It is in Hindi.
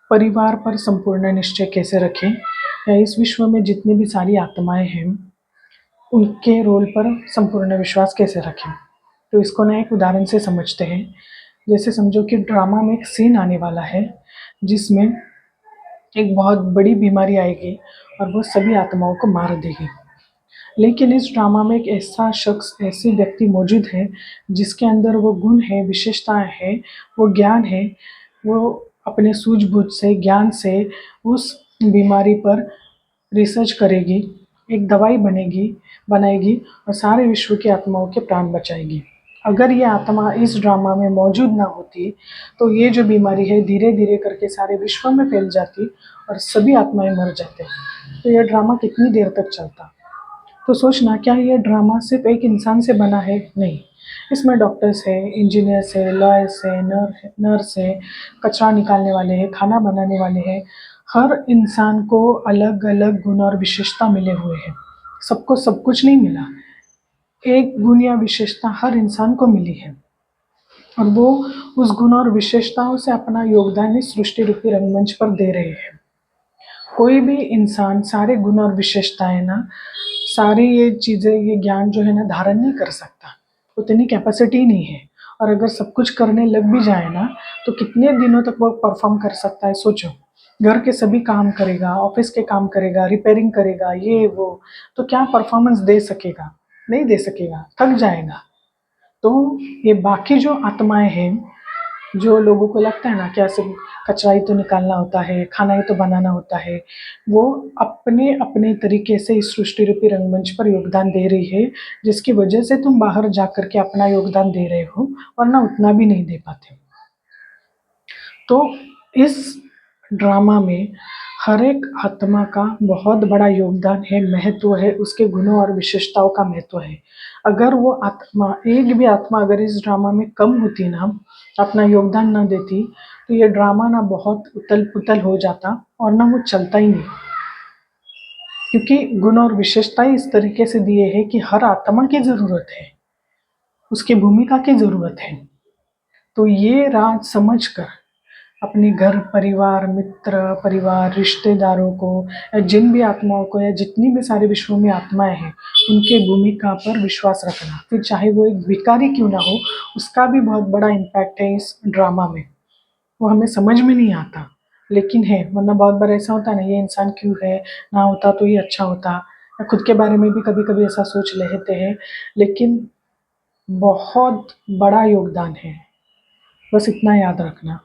परिवार पर संपूर्ण निश्चय कैसे रखें, या इस विश्व में जितनी भी सारी आत्माएं हैं उनके रोल पर संपूर्ण विश्वास कैसे रखें। तो इसको ना एक उदाहरण से समझते हैं। जैसे समझो कि ड्रामा में एक सीन आने वाला है जिसमें एक बहुत बड़ी बीमारी आएगी और वो सभी आत्माओं को मार देगी। लेकिन इस ड्रामा में एक ऐसा शख्स, ऐसी व्यक्ति मौजूद है जिसके अंदर वो गुण है, विशेषताएं हैं, वो ज्ञान है, वो अपने सूझबूझ से, ज्ञान से उस बीमारी पर रिसर्च करेगी, एक दवाई बनाएगी और सारे विश्व की आत्माओं के प्राण बचाएगी। अगर ये आत्मा इस ड्रामा में मौजूद ना होती तो ये जो बीमारी है धीरे धीरे करके सारे विश्व में फैल जाती और सभी आत्माएं मर जाते। तो यह ड्रामा कितनी देर तक चलता। तो सोचना, क्या ये ड्रामा सिर्फ एक इंसान से बना है? नहीं, इसमें डॉक्टर्स है, इंजीनियर्स है, लॉयर्स है, नर्स है, कचरा निकालने वाले हैं, खाना बनाने वाले हैं। हर इंसान को अलग अलग गुण और विशेषता मिले हुए हैं। सबको सब कुछ नहीं मिला, एक गुण या विशेषता हर इंसान को मिली है और वो उस गुण और विशेषताओं से अपना योगदान इस सृष्टि रूपी रंगमंच पर दे रहे हैं। कोई भी इंसान सारे गुण और विशेषताएं ना, सारी ये चीज़ें, ये ज्ञान जो है ना धारण नहीं कर सकता, उतनी कैपेसिटी नहीं है। और अगर सब कुछ करने लग भी जाए ना तो कितने दिनों तक वो परफॉर्म कर सकता है? सोचो, घर के सभी काम करेगा, ऑफिस के काम करेगा, रिपेयरिंग करेगा, ये वो, तो क्या परफॉर्मेंस दे सकेगा? नहीं दे सकेगा, थक जाएगा। तो ये बाकी जो आत्माएं हैं, जो लोगों को लगता है ना कि ऐसे कचरा ही तो निकालना होता है, खाना ही तो बनाना होता है, वो अपने अपने तरीके से इस सृष्टि रूपी रंगमंच पर योगदान दे रही है, जिसकी वजह से तुम बाहर जाकर के अपना योगदान दे रहे हो, वरना उतना भी नहीं दे पाते। तो इस ड्रामा में हर एक आत्मा का बहुत बड़ा योगदान है, महत्व है, उसके गुणों और विशेषताओं का महत्व है। अगर वो आत्मा, एक भी आत्मा अगर इस ड्रामा में कम होती ना, अपना योगदान ना देती, तो ये ड्रामा ना बहुत उथल पुथल हो जाता और ना वो चलता ही नहीं। क्योंकि गुण और विशेषताएं इस तरीके से दिए हैं कि हर आत्मा की ज़रूरत है, उसकी भूमिका की ज़रूरत है। तो ये राज समझकर अपने घर परिवार, मित्र परिवार, रिश्तेदारों को, या जिन भी आत्माओं को, या जितनी भी सारे विश्व में आत्माएं हैं, उनके भूमिका पर विश्वास रखना। फिर चाहे वो एक भिखारी क्यों ना हो, उसका भी बहुत बड़ा इम्पैक्ट है इस ड्रामा में। वो हमें समझ में नहीं आता, लेकिन है। वरना बहुत बार ऐसा होता है ना, ये इंसान क्यों है, ना होता तो ये अच्छा होता, या खुद के बारे में भी कभी कभी ऐसा सोच लेते हैं। लेकिन बहुत बड़ा योगदान है, बस इतना याद रखना।